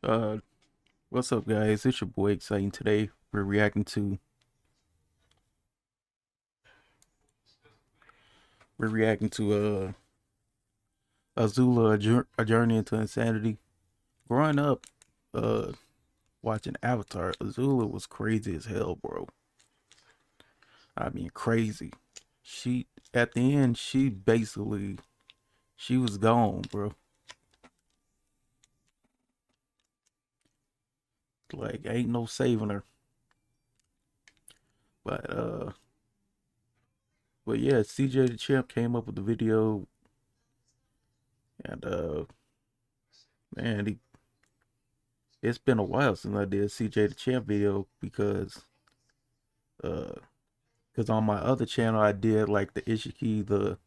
Uh, what's up, guys? It's your boy Exciting. Today we're reacting to Azula, a journey into insanity. Growing up, uh, watching Avatar, Azula was crazy as hell, bro. I mean, crazy. She at the end, she was gone, bro. Like ain't no saving her. But uh, but yeah, CJ the Champ came up with the video, and man, it's been a while since I did CJ the Champ video uh because on my other channel I did like the Ishiki the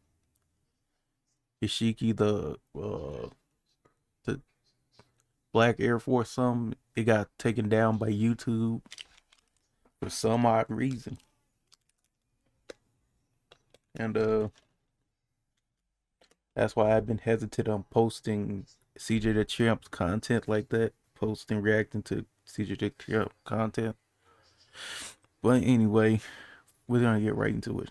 Black Air Force some. It got taken down by YouTube for some odd reason. And that's why I've been hesitant on posting CJ the Champ's content like that, posting reacting to CJ the Champ content. But anyway, we're gonna get right into it.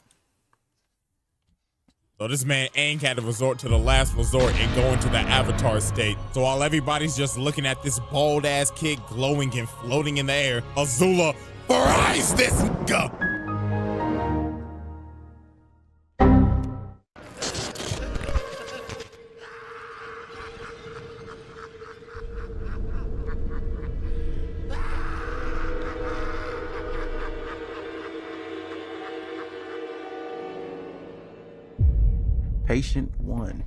So this man Aang had to resort to the last resort and go into the Avatar state. So while everybody's just looking at this bald ass kid glowing and floating in the air, Azula fries this nigga. Patient 1.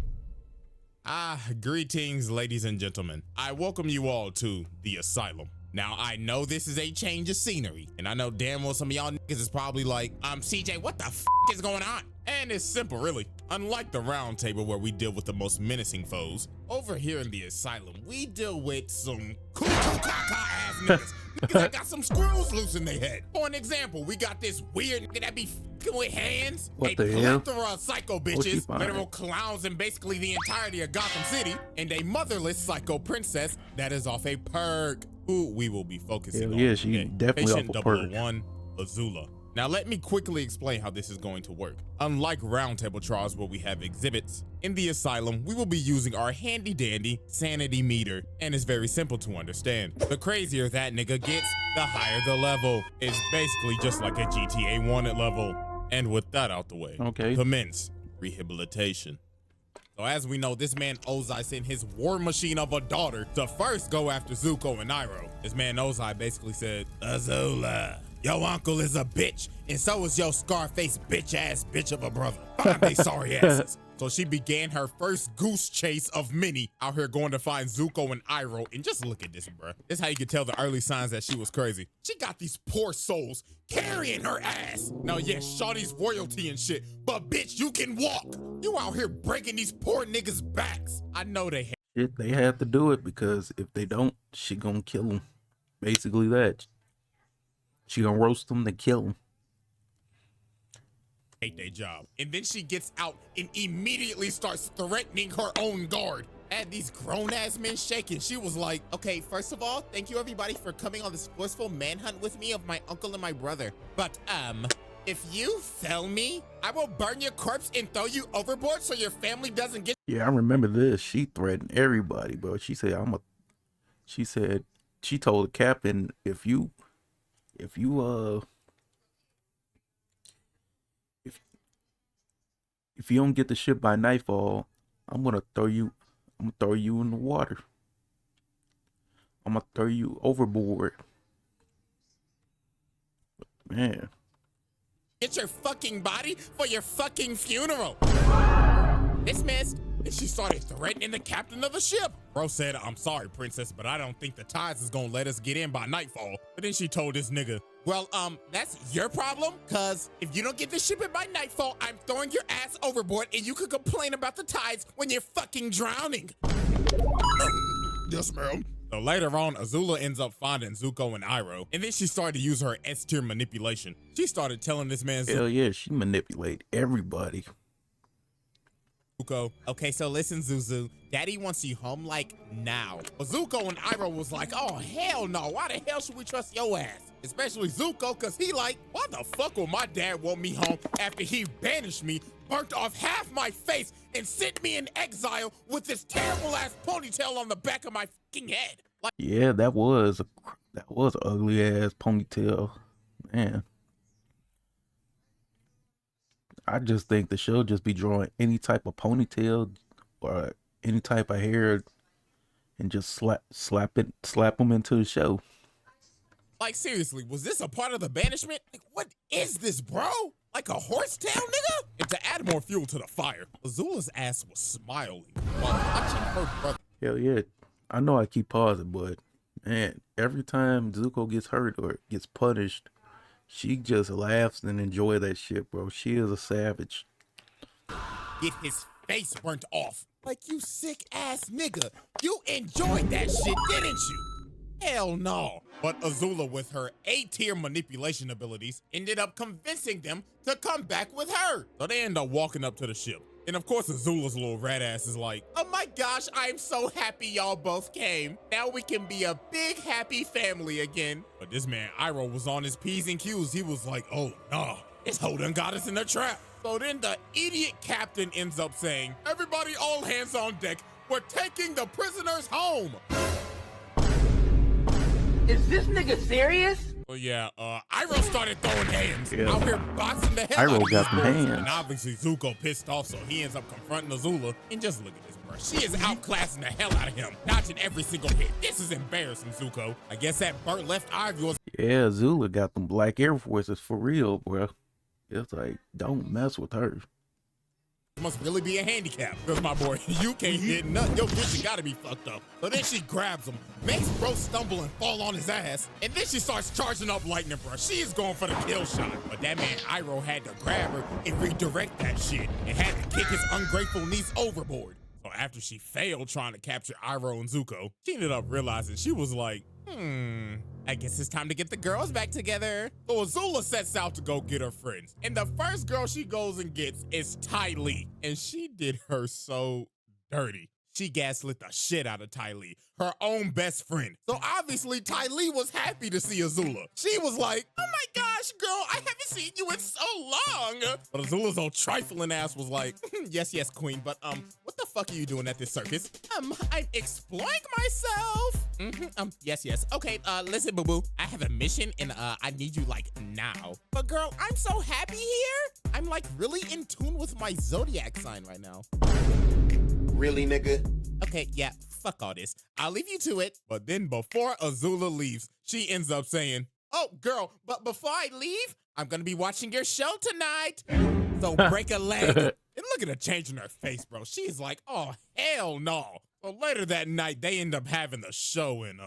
Greetings, ladies and gentlemen. I welcome you all to the asylum. Now, I know this is a change of scenery, and I know damn well some of y'all niggas is probably like, CJ, what the f is going on? And it's simple, really. Unlike the round table where we deal with the most menacing foes, over here in the asylum, we deal with some ass niggas. Niggas that got some screws loose in their head. For an example, we got this weird nigga that be f***ing with hands. What the hell? A plethora of psycho bitches, literal clowns in basically the entirety of Gotham City, and a motherless psycho princess that is off a perk, who we will be focusing on. Yeah, she definitely Patient off a perk. 001, Azula. Now let me quickly explain how this is going to work. Unlike roundtable trials where we have exhibits, in the asylum we will be using our handy dandy sanity meter, and it's very simple to understand. The crazier that nigga gets, the higher the level. It's basically just like a GTA wanted level. And with that out the way, commence rehabilitation. So as we know, this man Ozai sent his war machine of a daughter to first go after Zuko and Iroh. This man Ozai basically said, Azula, yo uncle is a bitch, and so is your Scarface bitch-ass bitch of a brother. Find they sorry asses. So she began her first goose chase of many out here going to find Zuko and Iroh. And just look at this, bruh. This is how you could tell the early signs that she was crazy. She got these poor souls carrying her ass. Now, yes, shawty's royalty and shit, but bitch, you can walk. You out here breaking these poor niggas' backs. I know they hate. Shit, they have to do it because if they don't, she gonna kill them. Basically that. She gonna roast them, then kill them. Hate their job. And then she gets out and immediately starts threatening her own guard. Had these grown-ass men shaking. She was like, okay, first of all, thank you everybody for coming on this forceful manhunt with me of my uncle and my brother. But, if you fail me, I will burn your corpse and throw you overboard so your family doesn't get. Yeah, I remember this. She threatened everybody, bro. She said, she told the captain, if you don't get the ship by nightfall, I'm gonna throw you in the water. I'm gonna throw you overboard. Man. Get your fucking body for your fucking funeral. This missed. And she started threatening the captain of the ship. Bro said, I'm sorry, princess, but I don't think the tides is gonna let us get in by nightfall. But then she told this nigga, well, that's your problem, cause if you don't get the ship in by nightfall, I'm throwing your ass overboard and you could complain about the tides when you're fucking drowning. Yes, ma'am. So later on, Azula ends up finding Zuko and Iroh, and then she started to use her S-tier manipulation. She started telling this man, hell yeah, she manipulated everybody. Zuko, okay, so listen, Zuzu. Daddy wants you home, like, now. But Zuko and Iroh was like, oh, hell no. Why the hell should we trust your ass? Especially Zuko, because he like, why the fuck will my dad want me home after he banished me, burnt off half my face, and sent me in exile with this terrible-ass ponytail on the back of my fucking head? Like, Yeah, that was an ugly ass ponytail, man. I just think the show just be drawing any type of ponytail or any type of hair and just slap them into the show. Like, seriously, was this a part of the banishment? Like, what is this, bro? Like a horsetail, nigga? And to add more fuel to the fire, Azula's ass was smiling while watching her brother. Hell yeah. I know I keep pausing, but man, every time Zuko gets hurt or gets punished, she just laughs and enjoy that shit, bro. She is a savage. Get his face burnt off. Like, you sick ass nigga. You enjoyed that shit, didn't you? Hell no. But Azula, with her A-tier manipulation abilities, ended up convincing them to come back with her. So they end up walking up to the ship. And of course, Azula's little rat ass is like, oh my gosh, I'm so happy y'all both came. Now we can be a big, happy family again. But this man, Iroh, was on his P's and Q's. He was like, oh, nah, this hoe done got us in a trap. So then the idiot captain ends up saying, everybody all hands on deck. We're taking the prisoners home. Is this nigga serious? Well, yeah, Iroh started throwing hands out here boxing the hell Iroh out of got these them boys. hands. And obviously Zuko pissed off, so he ends up confronting Azula. And just look at this, bro. She is outclassing the hell out of him, dodging every single hit. This is embarrassing, Zuko. I guess that burnt left eye of yours. Yeah, Zula got them black Air Forces for real, bro. It's like, don't mess with her. Must really be a handicap, because my boy, you can't hit nothing. Your vision gotta be fucked up. So then she grabs him, makes bro stumble and fall on his ass, and then she starts charging up lightning, bro. She is going for the kill shot. But that man Iroh had to grab her and redirect that shit, and had to kick his ungrateful niece overboard. So after she failed trying to capture Iroh and Zuko, she ended up realizing she was like, I guess it's time to get the girls back together. So Azula sets out to go get her friends. And the first girl she goes and gets is Ty Lee. And she did her so dirty. She gaslit the shit out of Ty Lee, her own best friend. So obviously Ty Lee was happy to see Azula. She was like, oh my gosh, girl, I haven't seen you in so long. But Azula's old trifling ass was like, yes, queen, but what the fuck are you doing at this circus? I'm exploring myself. Yes. Okay, listen, boo-boo, I have a mission and I need you like now. But girl, I'm so happy here. I'm like really in tune with my zodiac sign right now. Really, nigga? Okay, yeah, fuck all this. I'll leave you to it. But then before Azula leaves, she ends up saying, oh, girl, but before I leave, I'm gonna be watching your show tonight. So break a leg. And look at her changing her face, bro. She's like, oh, hell no. So later that night, they end up having the show and,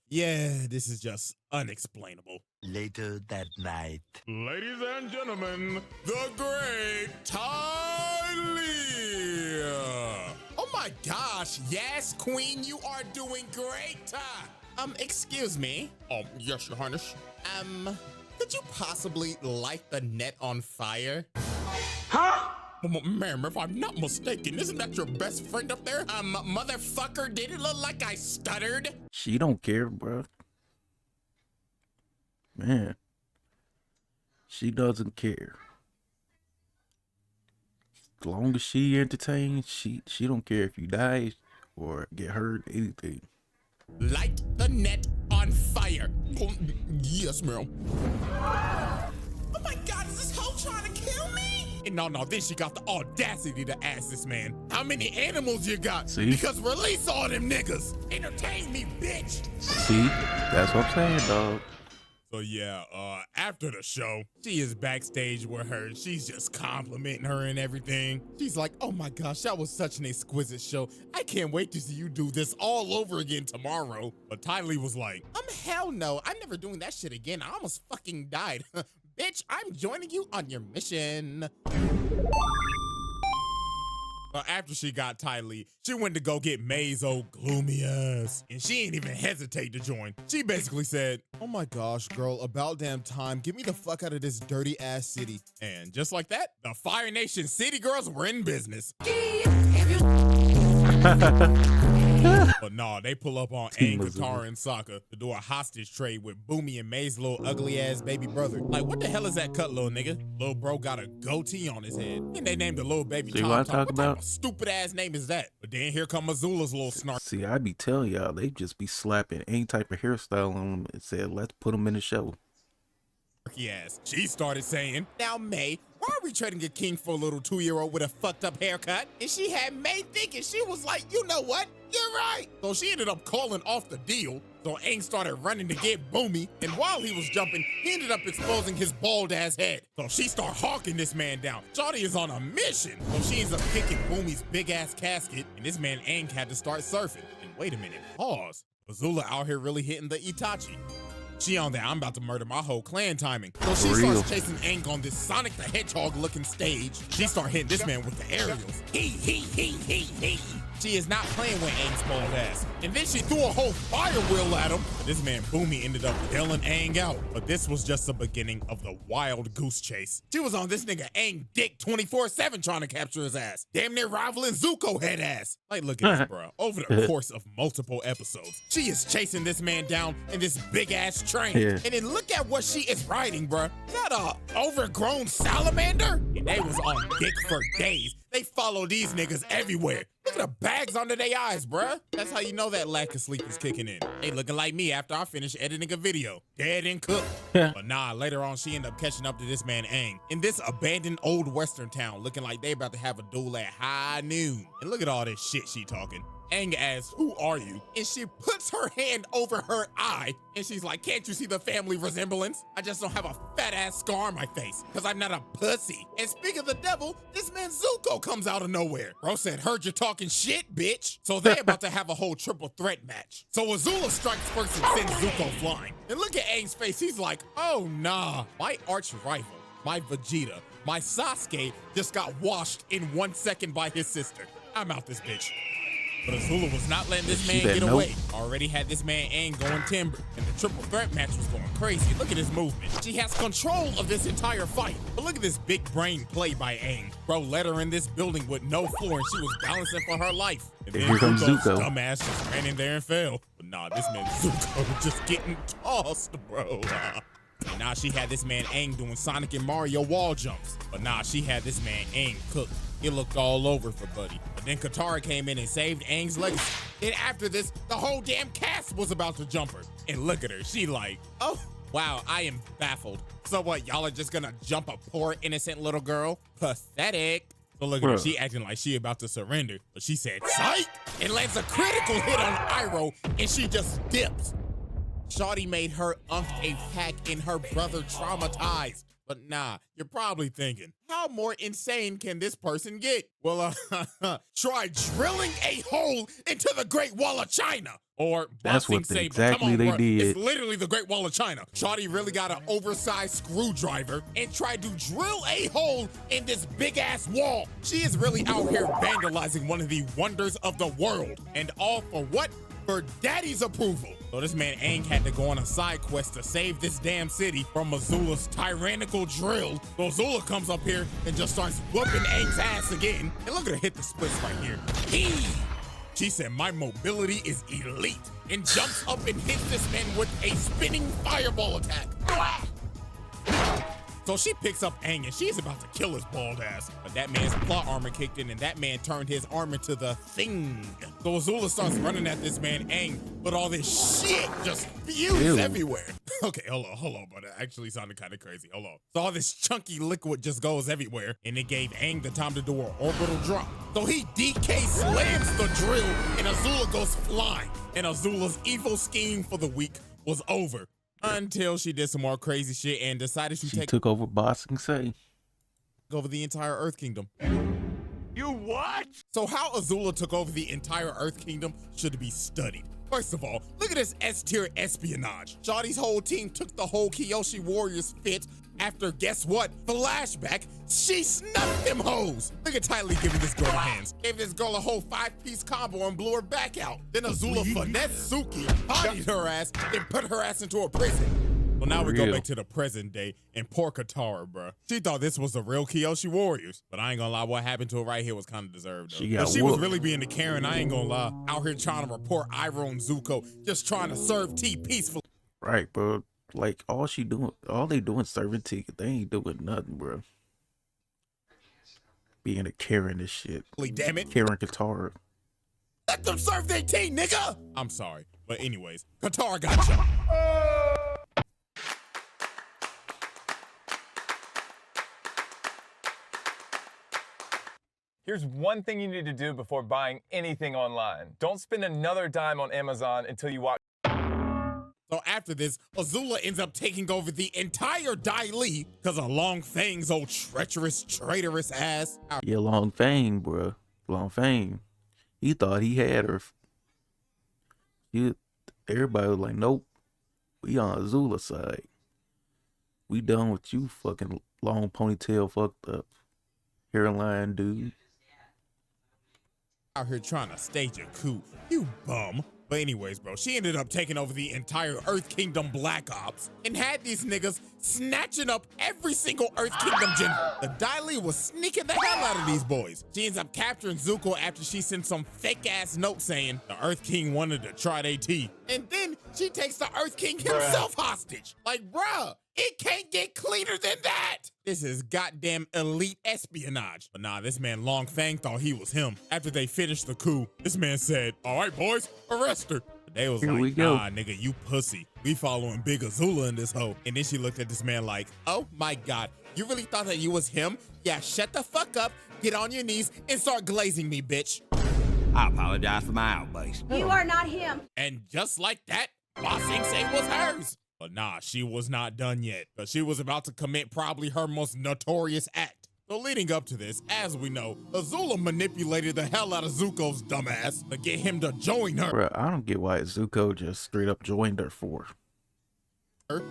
yeah, this is just unexplainable. Later that night. Ladies and gentlemen, the great Ty Lee. Oh my gosh, yes, queen, you are doing great. Excuse me. Yes, your highness. Could you possibly light the net on fire? Huh? Ma'am, if I'm not mistaken, isn't that your best friend up there? Motherfucker, did it look like I stuttered? She don't care, bro. Man. She doesn't care. As long as she entertains, she don't care if you die or get hurt, anything. Light the net on fire. Oh, yes, ma'am. Oh my God, is this hoe trying to kill me? And no, then she got the audacity to ask this man, how many animals you got? See? Because release all them niggas. Entertain me, bitch. See? That's what I'm saying, dog. So yeah, after the show, she is backstage with her. She's just complimenting her and everything. She's like, oh my gosh, that was such an exquisite show. I can't wait to see you do this all over again tomorrow. But Ty Lee was like, hell no, I'm never doing that shit again. I almost fucking died. Bitch, I'm joining you on your mission. But after she got Ty Lee, she went to go get May's old gloomy ass. And she ain't even hesitate to join. She basically said, "Oh my gosh, girl, about damn time. Get me the fuck out of this dirty ass city." And just like that, the Fire Nation City Girls were in business. But nah, they pull up on Aang, Katara, and Sokka to do a hostage trade with Boomy and May's little ugly ass baby brother. Like, what the hell is that cut, little nigga? Little bro got a goatee on his head. And they named the little baby See what I talk about? What type of stupid ass name is that? But then here come Azula's little snark. See, I be telling y'all, they just be slapping any type of hairstyle on them and said, let's put them in the show. Ass. She started saying, "Now, May, why are we trading a king for a little 2-year-old with a fucked up haircut?" And she had May thinking, she was like, "You know what? You're right." So she ended up calling off the deal. So Aang started running to get Boomy. And while he was jumping, he ended up exposing his bald ass head. So she started hawking this man down. Shawty is on a mission. So she ends up kicking Boomy's big ass casket. And this man Aang had to start surfing. And wait a minute, pause. Azula out here really hitting the Itachi. She on that, I'm about to murder my whole clan timing. So she starts chasing Aang on this Sonic the Hedgehog looking stage. She start hitting this man with the aerials. He. She is not playing with Aang's bald ass. And then she threw a whole fire wheel at him. But this man Boomy ended up bailing Aang out. But this was just the beginning of the wild goose chase. She was on this nigga Aang dick 24/7 trying to capture his ass. Damn near rivaling Zuko head ass. Like, look at this, bro. Over the course of multiple episodes, she is chasing this man down in this big ass train. Yeah. And then look at what she is riding, bro. Not a overgrown salamander. And they was on dick for days. They follow these niggas everywhere. Look at the bags under their eyes, bruh. That's how you know that lack of sleep is kicking in. They looking like me after I finish editing a video. Dead and cooked. But nah, later on, she ended up catching up to this man Aang in this abandoned old western town, looking like they about to have a duel at high noon. And look at all this shit she talking. Aang asks, "Who are you?" And she puts her hand over her eye. And she's like, "Can't you see the family resemblance? I just don't have a fat ass scar on my face because I'm not a pussy." And speaking of the devil, this man Zuko comes out of nowhere. Bro said, "Heard you talking shit, bitch." So they about to have a whole triple threat match. So Azula strikes first and sends Zuko flying. And look at Aang's face. He's like, "Oh nah, my arch rival, my Vegeta, my Sasuke just got washed in 1 second by his sister. I'm out this bitch." But Azula was not letting this man get away. Already had this man Aang going timber, and the triple threat match was going crazy. Look at his movement. She has control of this entire fight. But look at this big brain play by Aang. Bro let her in this building with no floor, and she was balancing for her life. And then Here comes Zuko's Zuko. dumbass just ran in there and fell. But nah, this man Zuko just getting tossed, bro. And now she had this man Aang doing Sonic and Mario wall jumps. But nah, she had this man Aang cooked. It looked all over for Buddy. But then Katara came in and saved Aang's legacy. Then after this, the whole damn cast was about to jump her. And look at her, she like, "Oh, wow, I am baffled. So what, y'all are just gonna jump a poor innocent little girl? Pathetic." So look at her, she acting like she about to surrender. But she said, "Psych!" and lands a critical hit on Iroh, and she just dips. Shawty made her a pack and her brother traumatized. But nah, you're probably thinking, how more insane can this person get? Well, try drilling a hole into the Great Wall of China. Or That's boxing what saber. exactly Come on, they bro. did. It's literally the Great Wall of China. Shawty really got an oversized screwdriver and tried to drill a hole in this big ass wall. She is really out here vandalizing one of the wonders of the world. And all for what? For daddy's approval. So this man Aang had to go on a side quest to save this damn city from Azula's tyrannical drill. So Azula comes up here and just starts whooping Aang's ass again. And look at her hit the splits right here. She said, "My mobility is elite," and jumps up and hits this man with a spinning fireball attack. So she picks up Aang and she's about to kill his bald ass. But that man's plot armor kicked in and that man turned his armor to the thing. So Azula starts running at this man Aang, but all this shit just spews everywhere. Okay, hold on, but it actually sounded kind of crazy. Hold on. So all this chunky liquid just goes everywhere, and it gave Aang the time to do an orbital drop. So he DK slams the drill and Azula goes flying. And Azula's evil scheme for the week was over. Until she did some more crazy shit and decided she took over Bossing Say. over the entire Earth Kingdom. You what? So how Azula took over the entire Earth Kingdom should be studied. First of all, look at this S-tier espionage. Shawty's whole team took the whole Kyoshi Warriors fit after, guess what? Flashback, she snuffed them hoes. Look at Ty Lee giving this girl hands. Gave this girl a whole 5-piece combo and blew her back out. Then Azula finessed Suki, bodied her ass, and put her ass into a prison. Well, now we go back to the present day and poor Katara, bruh. She thought this was the real Kyoshi Warriors, but I ain't gonna lie, what happened to her right here was kind of deserved, though. She was really being the Karen, I ain't gonna lie. Out here trying to report Iroh and Zuko, just trying to serve tea peacefully. Right, bro. Like, all they doing serving tea. They ain't doing nothing, bro. Being a Karen and shit. Damn it. Karen Katara. Let them serve their tea, nigga! I'm sorry, but anyways, Katara got jumped. Here's one thing you need to do before buying anything online. Don't spend another dime on Amazon until you watch. So after this, Azula ends up taking over the entire Dai Li because of Long Fang's old treacherous, traitorous ass. Yeah, Long Fang, bro. Long Fang. He thought he had her. Everybody was like, nope. We on Azula's side. We done with you, fucking long ponytail, fucked up hairline dude. Out here trying to stage a coup, you bum. But anyways, bro, she ended up taking over the entire Earth Kingdom Black Ops and had these niggas snatching up every single Earth Kingdom general. The Dai Li was sneaking the hell out of these boys. She ends up capturing Zuko after she sent some fake ass note saying the Earth King wanted to try their tea. And then she takes the Earth King himself hostage. Like, bruh, it can't get cleaner than that. This is goddamn elite espionage. But nah, this man Long Fang thought he was him. After they finished the coup, this man said, all right, boys, arrest her. But they was Here we like, go. nah, nigga, you pussy. We following Big Azula in this hoe. And then she looked at this man like, oh my God, you really thought that you was him? Yeah, shut the fuck up, get on your knees, and start glazing me, bitch. I apologize for my outburst. You are not him. And just like that, Ba Sing Se was hers. But nah, she was not done yet, because she was about to commit probably her most notorious act. So leading up to this, as we know, Azula manipulated the hell out of Zuko's dumbass to get him to join her. Bro, I don't get why Zuko just straight up joined her for.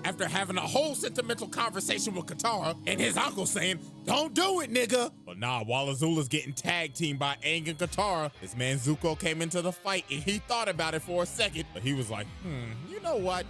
After having a whole sentimental conversation with Katara and his uncle saying, don't do it, nigga. But nah, while Azula's getting tag teamed by Aang and Katara, this man Zuko came into the fight and he thought about it for a second, but he was like, you know what?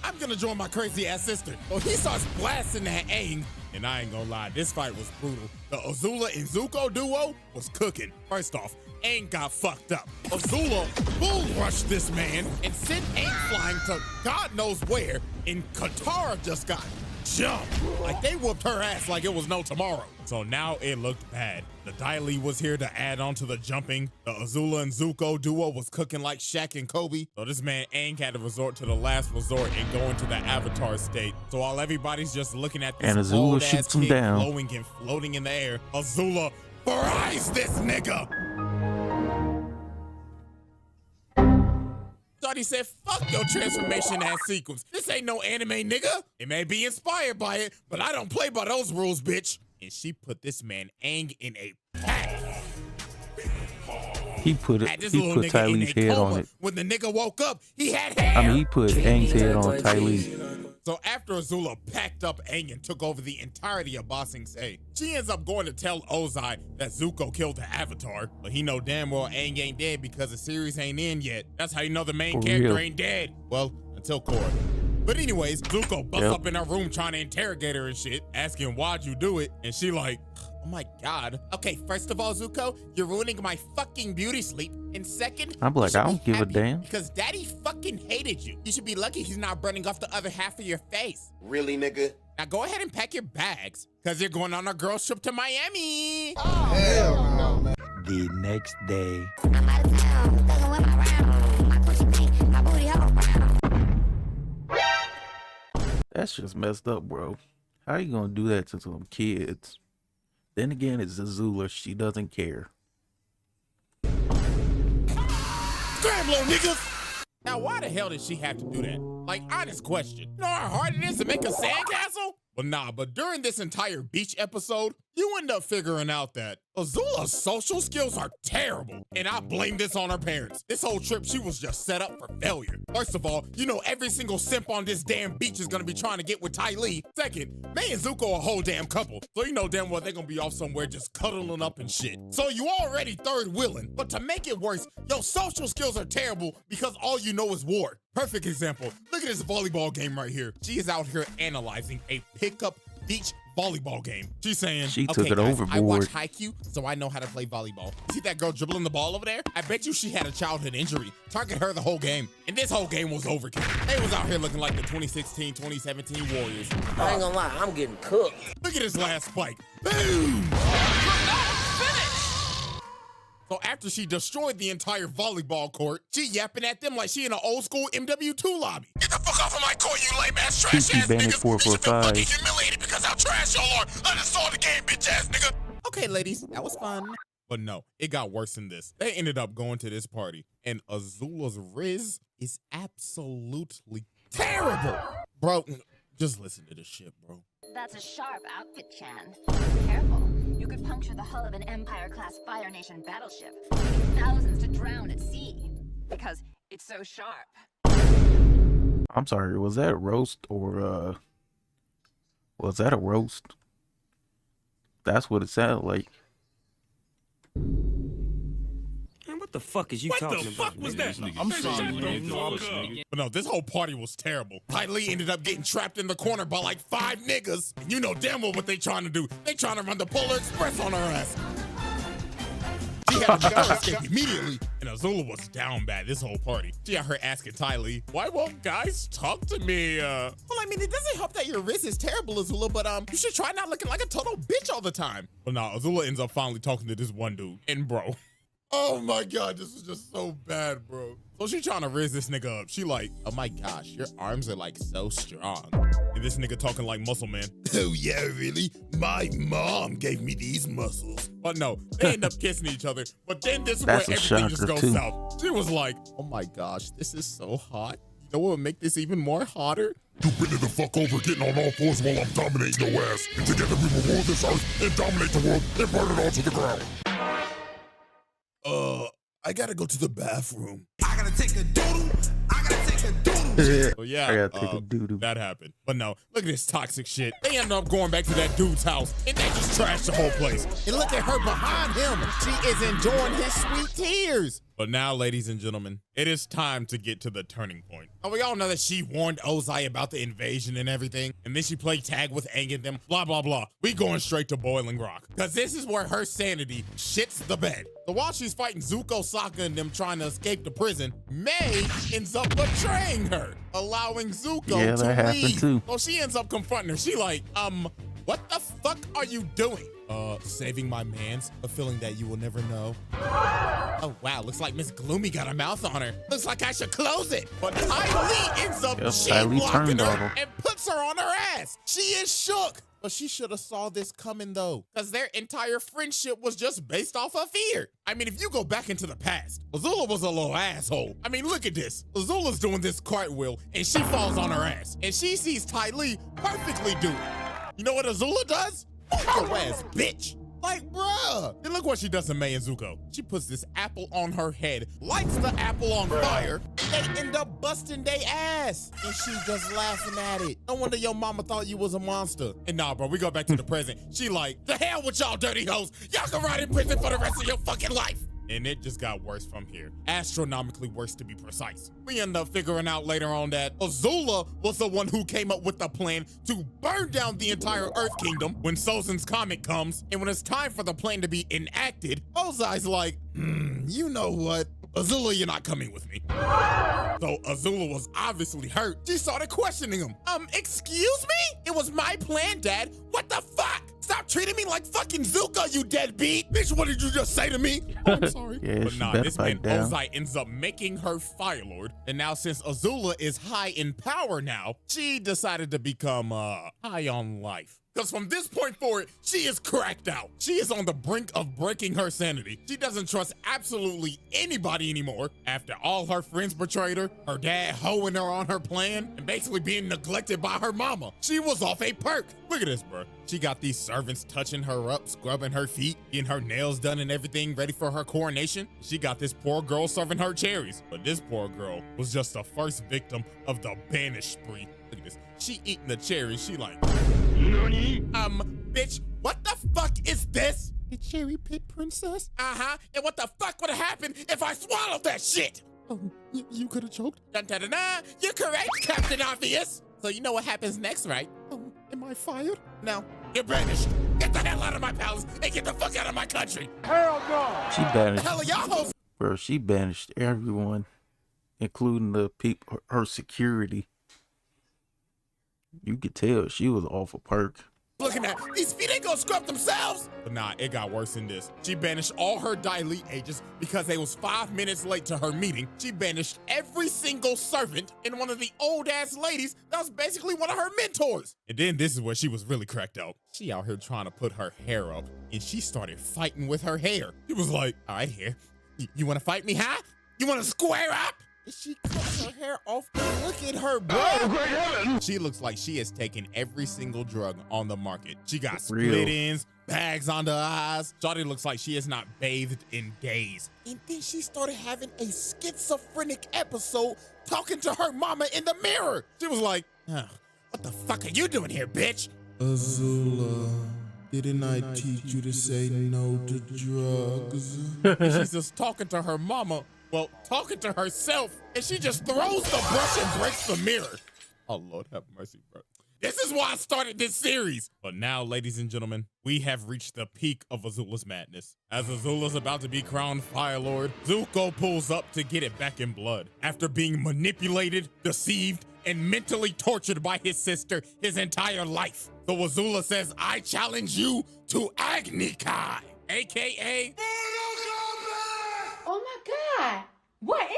I'm gonna join my crazy ass sister. So he starts blasting that Aang, and I ain't gonna lie, this fight was brutal. The Azula and Zuko duo was cooking. First off, Aang got fucked up. Azula bull rushed this man and sent Aang flying to God knows where, and Katara just got jumped. Like they whooped her ass like it was no tomorrow. So now it looked bad. The Dai Li was here to add on to the jumping. The Azula and Zuko duo was cooking like Shaq and Kobe. So this man Aang had to resort to the last resort and go into the Avatar state. So while everybody's just looking at this And Azula old shoots ass him kid down. glowing and floating in the air, Azula fries this nigga. Shawty said, fuck your transformation ass sequence. This ain't no anime, nigga. It may be inspired by it, but I don't play by those rules, bitch. And she put this man Aang in a pack. He put Ty Lee's head on it. When the nigga woke up, he had hair. I mean, he put Aang's head on Ty Lee. So after Azula packed up Aang and took over the entirety of Ba Sing Se, she ends up going to tell Ozai that Zuko killed the Avatar, but he know damn well Aang ain't dead because the series ain't in yet. That's how you know the main character ain't dead. Well, until Korra. But anyways, Zuko busts up in her room trying to interrogate her and shit, asking why'd you do it, and she like, oh my God. Okay, first of all, Zuko, you're ruining my fucking beauty sleep. And second, I'm like, I don't give a damn. because daddy fucking hated you. You should be lucky he's not burning off the other half of your face. Really, nigga? Now go ahead and pack your bags, because you're going on a girls trip to Miami. Hell no, man. The next day. I'm out of town, doesn't wear my round. My pussy pink, my booty all brown. That's just messed up, bro. How you gonna do that to some kids? Then again, it's Azula. She doesn't care. Scram, little niggas! Now, why the hell did she have to do that? Like, honest question. You know how hard it is to make a sandcastle? Well, nah, but during this entire beach episode, You end up figuring out that Azula's social skills are terrible, and I blame this on her parents. This whole trip, she was just set up for failure. First of all, you know every single simp on this damn beach is gonna be trying to get with Ty Lee. Second, May and Zuko a whole damn couple, so you know damn well they're gonna be off somewhere just cuddling up and shit. So you already third wheeling, but to make it worse, your social skills are terrible because all you know is war. Perfect example, look at this volleyball game right here. She is out here analyzing a pickup beach volleyball game. She's saying, She okay, took it guys, I watch overboard. Haikyuu, so I know how to play volleyball. See that girl dribbling the ball over there? I bet you she had a childhood injury. Target her the whole game. And this whole game was overkill. They was out here looking like the 2016, 2017 Warriors. I ain't gonna lie, I'm getting cooked. Look at this last spike. Boom! So after she destroyed the entire volleyball court, she yapping at them like she in an old school MW2 lobby. Get the fuck off of my court, you lame ass trash Kiki ass Bandit niggas. 4 You for should feel 5. fucking humiliated because how trash y'all are. Uninstall the game, bitch ass nigga. Okay, ladies, that was fun. But no, it got worse than this. They ended up going to this party, and Azula's Riz is absolutely terrible. Bro, just listen to this shit, bro. That's a sharp outfit, Chan. Careful. You could puncture the hull of an Empire-class Fire Nation battleship, leaving thousands to drown at sea. Because it's so sharp. I'm sorry, was that a roast or was that a roast? That's what it sounded like. Man, what the fuck is you talking about? was that? I'm sorry. But no, this whole party was terrible. Ty Lee ended up getting trapped in the corner by like 5 niggas. And you know damn well what they trying to do. They trying to run the Polar Express on her ass. She had to go escape immediately, and Azula was down bad this whole party. She had her asking Ty Lee, why won't guys talk to me? Well, I mean, it doesn't help that your wrist is terrible, Azula, but you should try not looking like a total bitch all the time. But nah, Azula ends up finally talking to this one dude, and bro, oh my God, this is just so bad, bro. So she trying to raise this nigga up. She like, oh my gosh, your arms are like so strong. And this nigga talking like muscle man. Oh yeah, really? My mom gave me these muscles. But no, they end up kissing each other. But then this is where That's a everything just shocker, goes too. south. She was like, oh my gosh, this is so hot. You know what would make this even more hotter? You bend the fuck over, getting on all fours while I'm dominating your ass. And together we will rule this earth and dominate the world and burn it all to the ground. I gotta go to the bathroom. I gotta take a doodle. I gotta take a doodle. So yeah, I gotta take a doo-doo. that happened. But no, look at this toxic shit. They ended up going back to that dude's house, and they just trashed the whole place. And look at her behind him. She is enjoying his sweet tears. But now, ladies and gentlemen, it is time to get to the turning point. And we all know that she warned Ozai about the invasion and everything, and then she played tag with Aang and them, blah, blah, blah. We going straight to Boiling Rock, because this is where her sanity shits the bed. So while she's fighting Zuko, Sokka, and them trying to escape the prison, May ends up betraying her, allowing Zuko that to happened leave. too. So she ends up confronting her. She like, what the fuck are you doing? Saving my mans, a feeling that you will never know. Oh wow, looks like Miss Gloomy got a mouth on her. Looks like I should close it. But Ty Lee ends up Ty Lee blocking turned on her her. and puts her on her ass. She is shook. But she should have saw this coming though, because their entire friendship was just based off of fear. I mean, if you go back into the past, Azula was a little asshole. I mean, look at this. Azula's doing this cartwheel and she falls on her ass. And she sees Ty Lee perfectly do it. You know what Azula does? Your ass, bitch. Like, bruh. And look what she does to May and Zuko. She puts this apple on her head, lights the apple on fire, and they end up busting their ass. And she just laughing at it. No wonder your mama thought you was a monster. And nah, bro, we go back to the present. She like, the hell with y'all dirty hoes. Y'all can ride in prison for the rest of your fucking life. And it just got worse from here. Astronomically worse, to be precise. We end up figuring out later on that Azula was the one who came up with the plan to burn down the entire Earth Kingdom when Sozin's comet comes. And when it's time for the plan to be enacted, Ozai's like, you know what? Azula, you're not coming with me. So Azula was obviously hurt. She started questioning him. Excuse me? It was my plan, Dad. What the fuck? Stop treating me like fucking Zuko, you deadbeat. Bitch, what did you just say to me? Oh, I'm sorry. Yeah, But she nah, better this man pipe down. Ozai ends up making her Fire Lord. And now since Azula is high in power now, she decided to become high on life. Because from this point forward, she is cracked out. She is on the brink of breaking her sanity. She doesn't trust absolutely anybody anymore. After all her friends betrayed her dad hoeing her on her plan, and basically being neglected by her mama. She was off a perk. Look at this, bro. She got these servants touching her up, scrubbing her feet, getting her nails done and everything ready for her coronation. She got this poor girl serving her cherries. But this poor girl was just the first victim of the banish spree. Look at this. She eating the cherries. She like, bitch, what the fuck is this? A cherry pit princess? Uh-huh. And what the fuck would have happened if I swallowed that shit? Oh, you could have choked? Dun-dun-dun-dun. You're correct, Captain Obvious. So you know what happens next, right? Oh, am I fired? No. You're banished. Get the hell out of my palace and get the fuck out of my country. Hell no! She banished. The hell are y'all hoes? Bro, she banished everyone, including the people, her security. You could tell she was off a perk. Looking at these feet ain't gonna scrub themselves. But nah, it got worse than this. She banished all her Dilete agents because they was 5 minutes late to her meeting. She banished every single servant and one of the old ass ladies that was basically one of her mentors. And then this is where she was really cracked out. She out here trying to put her hair up and she started fighting with her hair. She was like, all right, hair, you wanna fight me, huh? You wanna square up? She cuts her hair off. Look at her, bro. Oh, great heaven. She looks like she has taken every single drug on the market. She got split ends, bags under her eyes. Shawty looks like she has not bathed in days. And then she started having a schizophrenic episode talking to her mama in the mirror. She was like, what the fuck are you doing here, bitch? Azula, didn't I teach you to say no to drugs? And she's just talking to her mama. Well, talking to herself, and she just throws the brush and breaks the mirror. Oh, Lord have mercy, bro. This is why I started this series. But now, ladies and gentlemen, we have reached the peak of Azula's madness. As Azula's about to be crowned Fire Lord, Zuko pulls up to get it back in blood. After being manipulated, deceived, and mentally tortured by his sister his entire life. So Azula says, I challenge you to Agni Kai, a.k.a. Oh my God, what is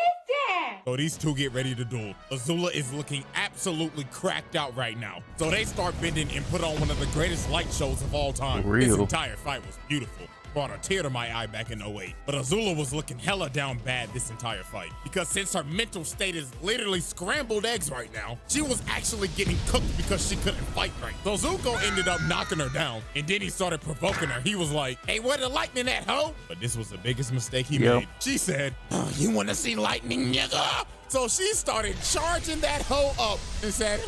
that? So these two get ready to duel. Azula is looking absolutely cracked out right now. So they start bending and put on one of the greatest light shows of all time. This entire fight was beautiful. Brought a tear to my eye back in 08. But Azula was looking hella down bad this entire fight. Because since her mental state is literally scrambled eggs right now, she was actually getting cooked because she couldn't fight right. So Zuko ended up knocking her down. And then he started provoking her. He was like, hey, where the lightning at, ho? But this was the biggest mistake he made. She said, oh, you want to see lightning, nigga? So she started charging that hoe up and said,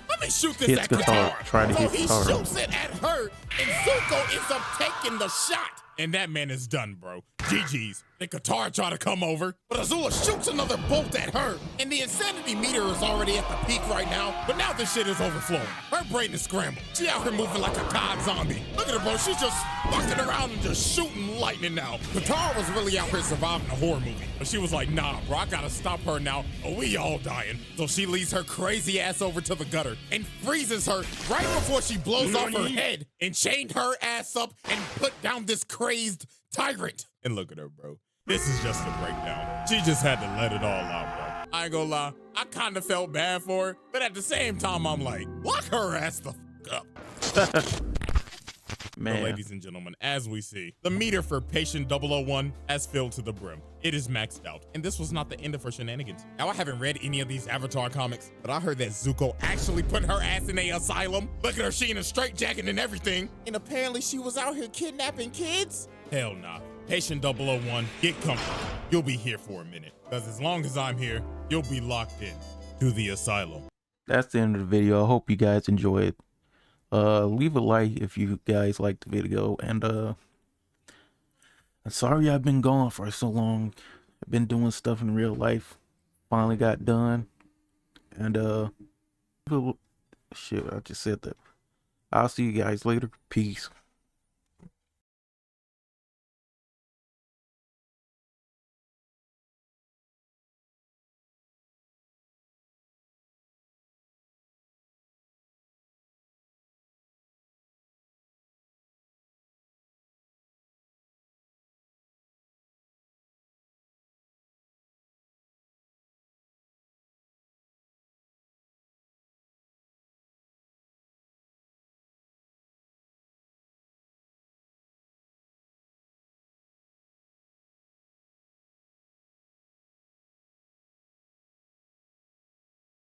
let me shoot this at Katara. So he shoots it at her, and Zuko ends up taking the shot. And that man is done, bro. GG's. Then Katara try to come over, but Azula shoots another bolt at her, and the insanity meter is already at the peak right now, but now this shit is overflowing. Her brain is scrambled. She out here moving like a COD zombie. Look at her, bro. She's just fucking around and just shooting lightning now. Katara was really out here surviving a horror movie, but she was like, nah, bro, I gotta stop her now, or we all dying. So she leads her crazy ass over to the gutter and freezes her right before she blows off her head and chained her ass up and put down this crazed tyrant. And look at her, bro. This is just a breakdown. She just had to let it all out, bro. I ain't gonna lie, I kind of felt bad for her, but at the same time, I'm like, lock her ass the fuck up. Man. So, ladies and gentlemen, as we see, the meter for Patient 001 has filled to the brim. It is maxed out, and this was not the end of her shenanigans. Now, I haven't read any of these Avatar comics, but I heard that Zuko actually put her ass in a asylum. Look at her, she in a straitjacket and everything. And apparently she was out here kidnapping kids? Hell nah. Patient 001, get comfortable. You'll be here for a minute, because as long as I'm here, you'll be locked in to the asylum. That's the end of the video. I hope you guys enjoyed. Leave a like if you guys liked the video, and I'm sorry I've been gone for so long. I've been doing stuff in real life. Finally got done, and shit, I just said that. I'll see you guys later. Peace.